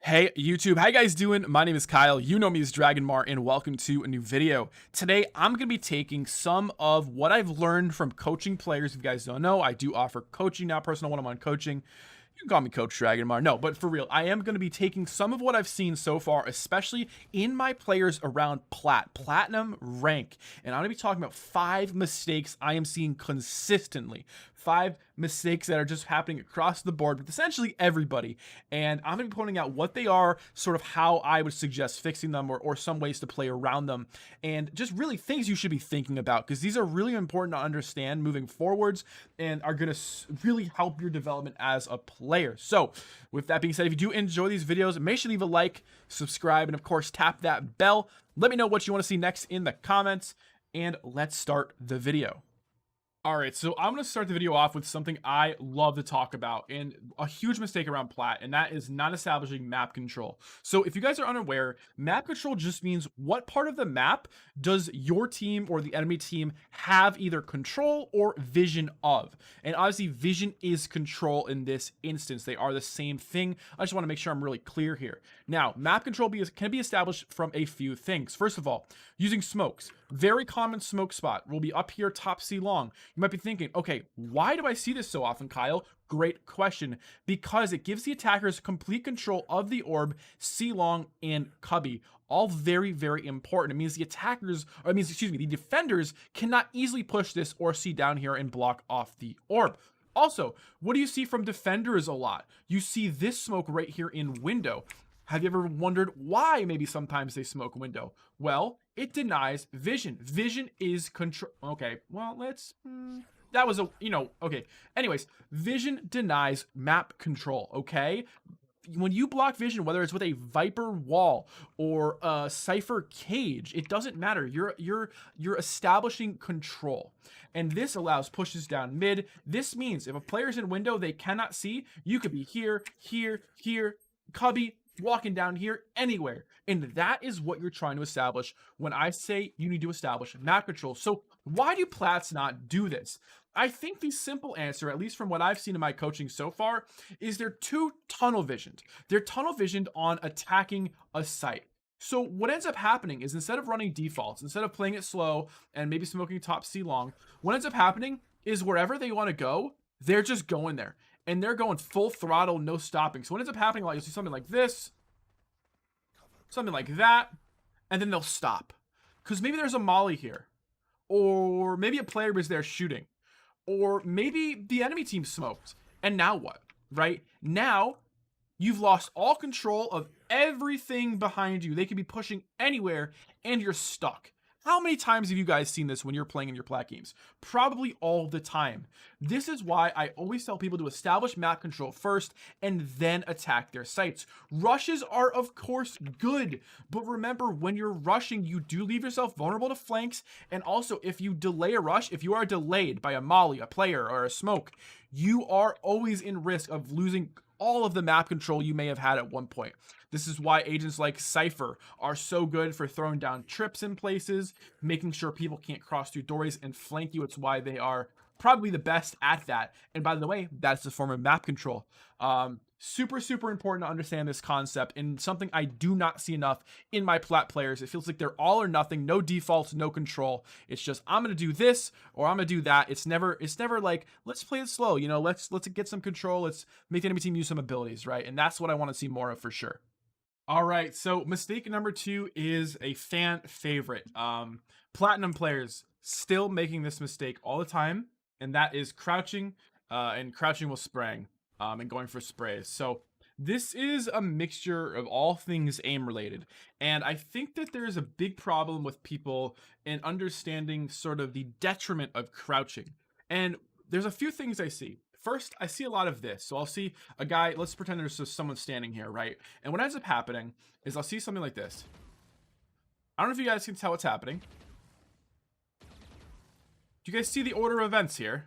Hey YouTube, how you guys doing? My name is Kyle, you know me as Dragonmar, and welcome to a new video. Today, I'm going to be taking some of what I've learned from coaching players. If you guys don't know, I do offer coaching now, personal one-on-one coaching. You can call me Coach Dragonmar. No, but for real, I am going to be taking some of what I've seen so far, especially in my players around Platinum rank. And I'm going to be talking about 5 mistakes I am seeing consistently. 5 mistakes that are just happening across the board with essentially everybody. And I'm going to be pointing out what they are, sort of how I would suggest fixing them, or some ways to play around them, and just really things you should be thinking about, because these are really important to understand moving forwards and are going to really help your development as a player. So with that being said, if you do enjoy these videos, make sure to leave a like, subscribe, and of course tap that bell. Let me know what you want to see next in the comments, and let's start the video. All right, so I'm going to start the video off with something I love to talk about, and a huge mistake around Plat, and that is not establishing map control. So if you guys are unaware, map control just means what part of the map does your team or the enemy team have either control or vision of. And obviously vision is control in this instance. They are the same thing. I just want to make sure I'm really clear here. Now, map control can be established from a few things. First of all, using smokes. Very common smoke spot will be up here, top C long. You might be thinking, okay, why do I see this so often, Kyle? Great question. Because it gives the attackers complete control of the orb, C long, and cubby. All very, very important. It means the attackers, or it means, excuse me, the defenders cannot easily push this or see down here and block off the orb. Also, what do you see from defenders a lot? You see this smoke right here in window. Have you ever wondered why maybe sometimes they smoke window? Well, it denies vision. Vision is control. Okay, well, that was okay. Anyways, vision denies map control, okay? When you block vision, whether it's with a Viper wall or a Cypher cage, it doesn't matter. You're establishing control. And this allows pushes down mid. This means if a player's in window they cannot see, you could be here, cubby, walking down here, anywhere. And that is what you're trying to establish when I say you need to establish map control. So why do Plats not do this? I think the simple answer, at least from what I've seen in my coaching so far, is they're too tunnel visioned. They're tunnel visioned on attacking a site. So what ends up happening is instead of running defaults, instead of playing it slow and maybe smoking top C long, what ends up happening is wherever they want to go, they're just going there. And they're going full throttle, no stopping. So what ends up happening, like you'll see something like this, something like that, and then they'll stop. Because maybe there's a molly here. Or maybe a player was there shooting. Or maybe the enemy team smoked. And now what? Right? Now, you've lost all control of everything behind you. They could be pushing anywhere, and you're stuck. How many times have you guys seen this when you're playing in your plat games? Probably all the time. This is why I always tell people to establish map control first and then attack their sites. Rushes are of course good, but remember when you're rushing, you do leave yourself vulnerable to flanks. And also if you delay a rush, if you are delayed by a molly, a player, or a smoke, you are always in risk of losing all of the map control you may have had at one point. This is why agents like Cypher are so good for throwing down trips in places, making sure people can't cross through doorways and flank you. It's why they are probably the best at that. And by the way, that's a form of map control. Super, super important to understand this concept, and something I do not see enough in my plat players. It feels like they're all or nothing, no defaults, no control. It's just, I'm going to do this or I'm going to do that. It's never like, let's play it slow. You know, let's get some control. Let's make the enemy team use some abilities, right? And that's what I want to see more of for sure. All right, so mistake number 2 is a fan favorite. Platinum players still making this mistake all the time, and that is crouching and crouching while spraying and going for sprays. So this is a mixture of all things aim related, and I think that there's a big problem with people in understanding sort of the detriment of crouching. And there's a few things I see. First, I see a lot of this. So I'll see a guy, let's pretend there's just someone standing here, right? And what ends up happening is I'll see something like this. I don't know if you guys can tell what's happening. Do you guys see the order of events here?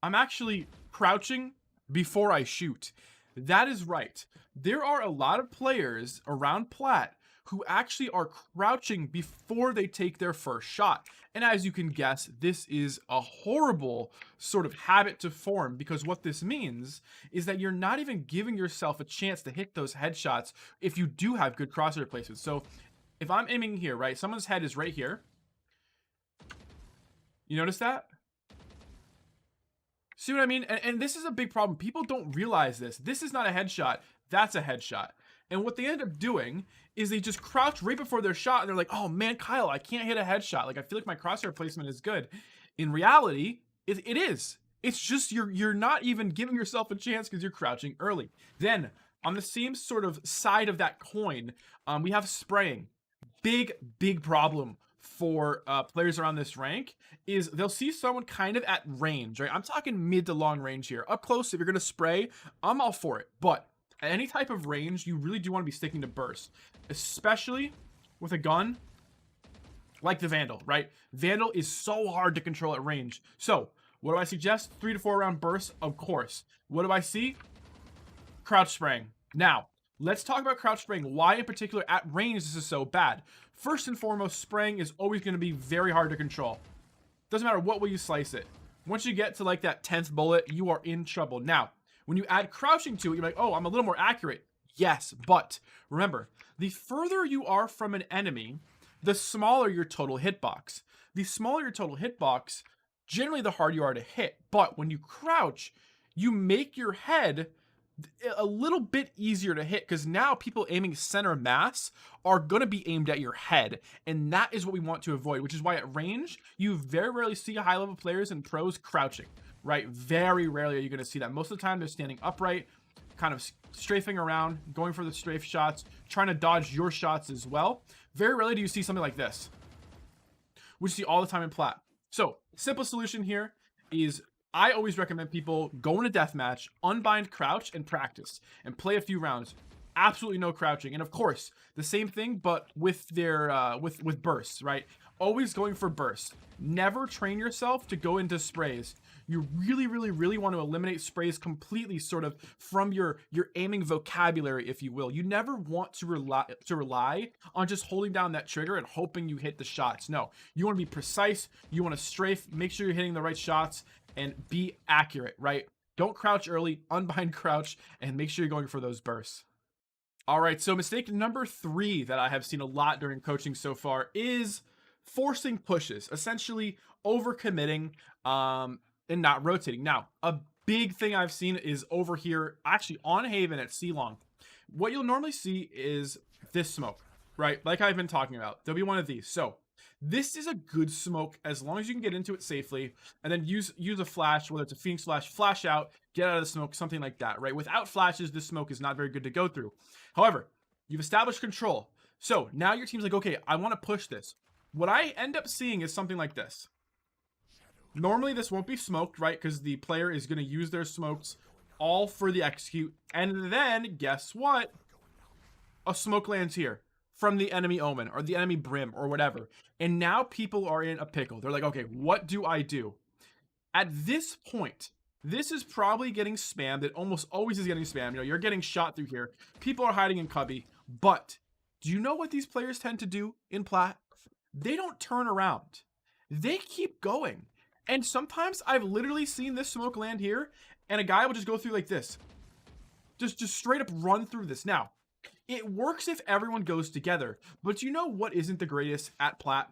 I'm actually crouching before I shoot. That is right. There are a lot of players around plat who actually are crouching before they take their first shot. And as you can guess, this is a horrible sort of habit to form, because what this means is that you're not even giving yourself a chance to hit those headshots if you do have good crosshair placements. So if I'm aiming here, right, someone's head is right here. You notice that? See what I mean? And this is a big problem. People don't realize this. This is not a headshot. That's a headshot. And what they end up doing is they just crouch right before their shot, and they're like, oh man, Kyle, I can't hit a headshot. Like, I feel like my crosshair placement is good. In reality, it is. It's just you're not even giving yourself a chance because you're crouching early. Then, on the same sort of side of that coin, we have spraying. Big problem for players around this rank is they'll see someone kind of at range, right? I'm talking mid to long range here. Up close, if you're going to spray, I'm all for it. But at any type of range, you really do want to be sticking to burst, especially with a gun like the Vandal, right? Vandal is so hard to control at range. So what do I suggest? 3 to 4 round bursts, of course. What do I see? Crouch spraying. Now, let's talk about crouch spraying. Why in particular at range this is so bad. First and foremost, spraying is always going to be very hard to control. Doesn't matter what way you slice it. Once you get to like that 10th bullet, you are in trouble. Now, when you add crouching to it, you're like, oh, I'm a little more accurate. Yes, but remember, the further you are from an enemy, the smaller your total hitbox. The smaller your total hitbox, generally the harder you are to hit. But when you crouch, you make your head a little bit easier to hit, because now people aiming center mass are going to be aimed at your head, and that is what we want to avoid, which is why at range you very rarely see high level players and pros crouching, right? Very rarely are you going to see that. Most of the time they're standing upright, kind of strafing around, going for the strafe shots, trying to dodge your shots as well. Very rarely do you see something like this, which you see all the time in plat. So simple solution here is I always recommend people go in a deathmatch, unbind, crouch, and practice, and play a few rounds. Absolutely no crouching, and of course, the same thing, but with their with bursts, right? Always going for bursts. Never train yourself to go into sprays. You really want to eliminate sprays completely, sort of from your aiming vocabulary, if you will. You never want to rely on just holding down that trigger and hoping you hit the shots. No, you want to be precise. You want to strafe. Make sure you're hitting the right shots and be accurate, right? Don't crouch early, unbind, crouch, and make sure you're going for those bursts. All right, so mistake number 3 that I have seen a lot during coaching so far is forcing pushes, essentially overcommitting and not rotating. Now, a big thing I've seen is over here, actually on Haven at C-Long. What you'll normally see is this smoke, right? Like I've been talking about. There'll be one of these. So this is a good smoke as long as you can get into it safely, and then use a flash, whether it's a Phoenix flash, flash out, get out of the smoke, something like that, right? Without flashes, this smoke is not very good to go through. However, you've established control. So now your team's like, okay, I want to push this. What I end up seeing is something like this. Normally this won't be smoked, right? Because the player is going to use their smokes all for the execute. And then, guess what? A smoke lands here from the enemy omen or the enemy brim or whatever. And now people are in a pickle. They're like, okay, what do I do? At this point, this is probably getting spammed. It almost always is getting spammed. You know, you're getting shot through here. People are hiding in cubby. But do you know what these players tend to do in plat? They don't turn around. They keep going. And sometimes I've literally seen this smoke land here, and a guy will just go through like this. Just straight up run through this. Now, it works if everyone goes together, but you know what isn't the greatest at plat?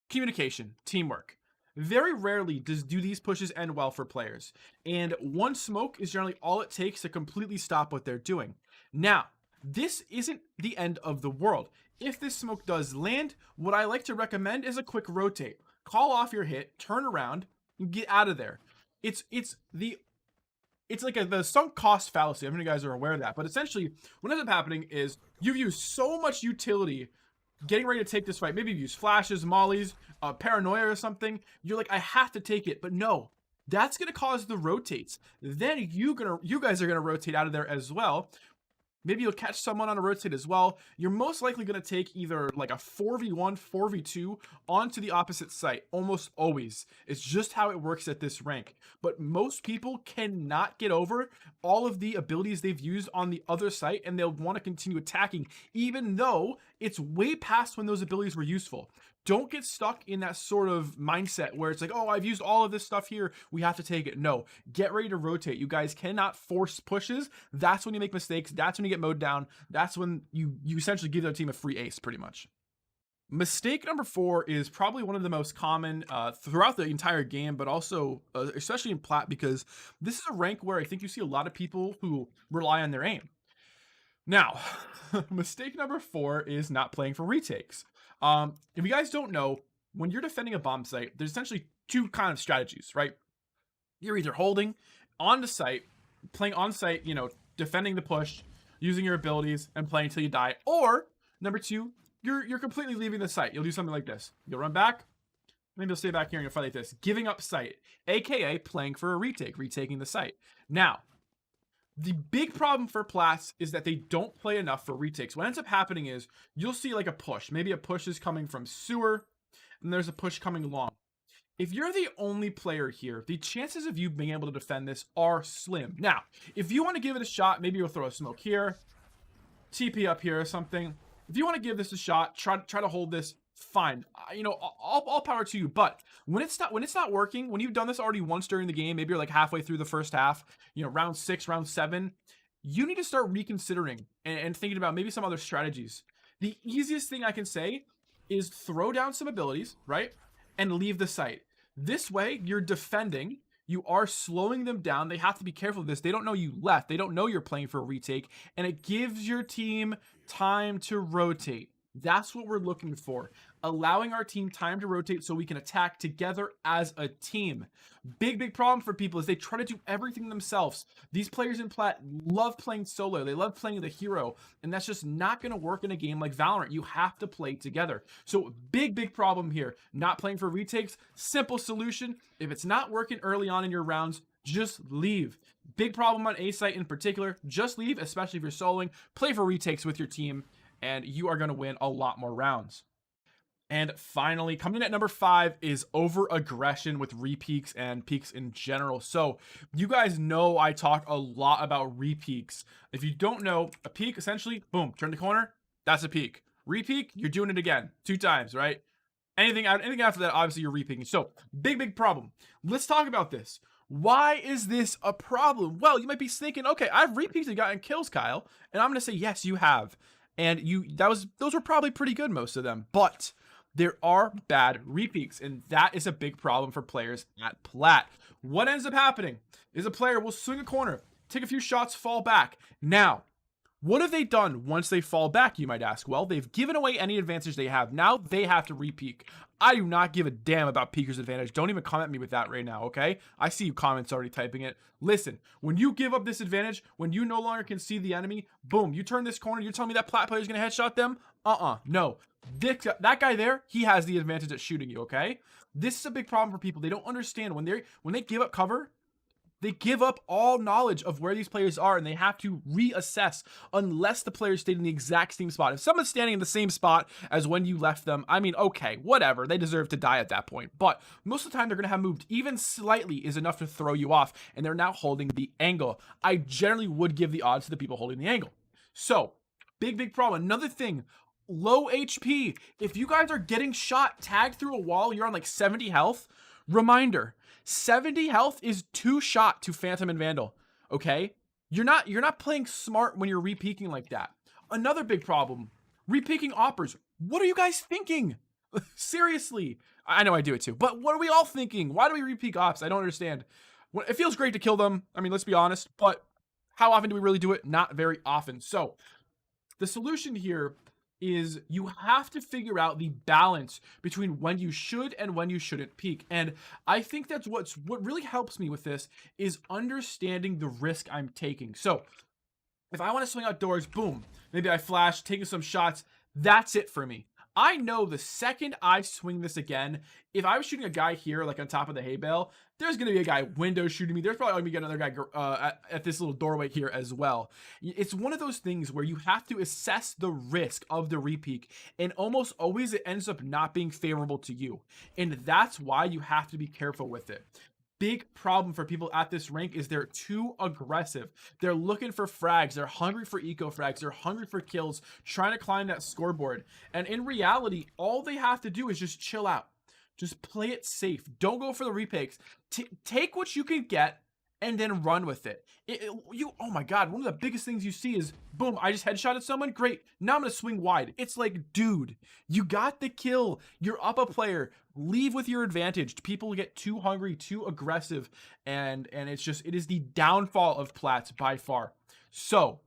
Communication, teamwork. Very rarely do these pushes end well for players, and one smoke is generally all it takes to completely stop what they're doing. Now, this isn't the end of the world. If this smoke does land, what I like to recommend is a quick rotate. Call off your hit, turn around, and get out of there. It's like the sunk cost fallacy. I mean, you guys are aware of that. But essentially, what ends up happening is you've used so much utility getting ready to take this fight. Maybe you use flashes, mollies, paranoia or something. You're like, I have to take it. But no, that's going to cause the rotates. Then you guys are going to rotate out of there as well. Maybe you'll catch someone on a rotate as well. You're most likely going to take either like a 4v1, 4v2 onto the opposite site, almost always. It's just how it works at this rank. But most people cannot get over all of the abilities they've used on the other site, and they'll want to continue attacking, even though it's way past when those abilities were useful. Don't get stuck in that sort of mindset where it's like, oh, I've used all of this stuff here, we have to take it. No, get ready to rotate. You guys cannot force pushes. That's when you make mistakes. That's when you get mowed down. That's when you essentially give their team a free ace, pretty much. Mistake number 4 is probably one of the most common throughout the entire game, but also especially in plat, because this is a rank where I think you see a lot of people who rely on their aim. Now, mistake number 4 is not playing for retakes. If you guys don't know, when you're defending a bomb site, there's essentially two kind of strategies, right? You're either holding on the site, playing on site, you know, defending the push, using your abilities and playing until you die, or number 2, you're completely leaving the site. You'll do something like this. You'll run back, maybe you'll stay back here and you'll fight like this, giving up site, aka playing for a retake, retaking the site. Now, the big problem for plats is that they don't play enough for retakes. What ends up happening is you'll see like a push. Maybe a push is coming from sewer and there's a push coming along. If you're the only player here, the chances of you being able to defend this are slim. Now, if you want to give it a shot, maybe you'll throw a smoke here, TP up here or something. If you want to give this a shot, try to hold this, fine. You know, all power to you. But when it's not working, when you've done this already once during the game, maybe you're like halfway through the first half, you know, round 6, round 7, you need to start reconsidering and thinking about maybe some other strategies. The easiest thing I can say is throw down some abilities, right? And leave the site. This way, you're defending. You are slowing them down. They have to be careful of this. They don't know you left. They don't know you're playing for a retake. And it gives your team time to rotate. That's what we're looking for. Allowing our team time to rotate so we can attack together as a team. Big problem for people is they try to do everything themselves. These players in plat love playing solo. They love playing the hero. And that's just not going to work in a game like Valorant. You have to play together. So big problem here. Not playing for retakes. Simple solution. If it's not working early on in your rounds, just leave. Big problem on A site in particular. Just leave, especially if you're soloing. Play for retakes with your team, and you are going to win a lot more rounds. And finally, coming in at number 5 is over aggression with repeaks and peaks in general. So you guys know I talk a lot about repeaks. If you don't know, a peak essentially, boom, turn the corner, that's a peak. Repeak, you're doing it again 2 times, right? Anything after that, obviously you're repeaking. So big problem. Let's talk about this. Why is this a problem? Well, you might be thinking, okay, I've repeaked and gotten kills, Kyle, and I'm gonna say yes, you have. And those were probably pretty good, most of them, but there are bad repeaks, and that is a big problem for players at plat. What ends up happening is a player will swing a corner, take a few shots, fall back. Now, what have they done once they fall back, you might ask? Well, they've given away any advantage they have. Now they have to repeak. I do not give a damn about peeker's advantage. Don't even comment me with that right now, okay? I see you comments already typing it. Listen, when you give up this advantage, when you no longer can see the enemy, boom, you turn this corner, you're telling me that plat player is going to headshot them? No. That guy there, he has the advantage at shooting you, okay? This is a big problem for people. They don't understand when they give up cover, they give up all knowledge of where these players are, and they have to reassess unless the players stayed in the exact same spot. If someone's standing in the same spot as when you left them, I mean, okay, whatever. They deserve to die at that point. But most of the time, they're going to have moved even slightly is enough to throw you off, and they're now holding the angle. I generally would give the odds to the people holding the angle. So, big problem. Another thing, low HP. If you guys are getting shot, tagged through a wall, you're on like 70 health, reminder, 70 health is 2 shot to Phantom and Vandal, okay? You're not playing smart when you're repeaking like that. Another big problem, repeaking oppers. What are you guys thinking? Seriously. I know I do it too, but what are we all thinking? Why do we repeak ops? I don't understand. It feels great to kill them. I mean, let's be honest, but how often do we really do it? Not very often. So the solution here is you have to figure out the balance between when you should and when you shouldn't peek. And I think that's what really helps me with this is understanding the risk I'm taking. So if I want to swing outdoors, boom, maybe I flash, taking some shots, that's it for me. I know the second I swing this again, if I was shooting a guy here, like on top of the hay bale, there's going to be a guy window shooting me. There's probably going to be another guy at this little doorway here as well. It's one of those things where you have to assess the risk of the repeak, and almost always it ends up not being favorable to you. And that's why you have to be careful with it. Big problem for people at this rank is they're too aggressive. They're looking for frags. They're hungry for eco frags. They're hungry for kills, trying to climb that scoreboard. And in reality, all they have to do is just chill out. Just play it safe. Don't go for the retakes. Take what you can get and then run with it. Oh my God, one of the biggest things you see is, boom, I just headshotted someone. Great. Now I'm going to swing wide. It's like, dude, you got the kill. You're up a player. Leave with your advantage. People get too hungry, too aggressive, and it is the downfall of plats by far. So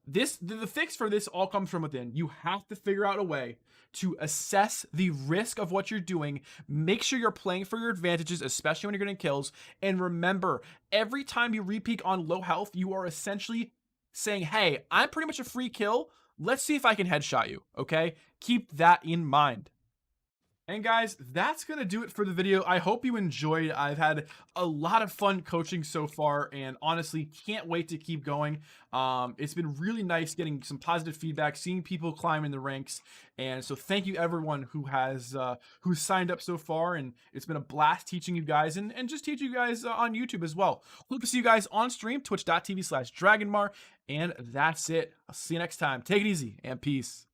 the fix for this all comes from within. You have to figure out a way to assess the risk of what you're doing. Make sure you're playing for your advantages, especially when you're getting kills. And remember, every time you repeak on low health, you are essentially saying, hey, I'm pretty much a free kill. Let's see if I can headshot you, okay? Keep that in mind. And guys, that's going to do it for the video. I hope you enjoyed. I've had a lot of fun coaching so far, and honestly, can't wait to keep going. It's been really nice getting some positive feedback, seeing people climb in the ranks. And so thank you everyone who has who's signed up so far, and it's been a blast teaching you guys and just teaching you guys on YouTube as well. Hope to see you guys on stream, twitch.tv/Dragonmar. And that's it. I'll see you next time. Take it easy and peace.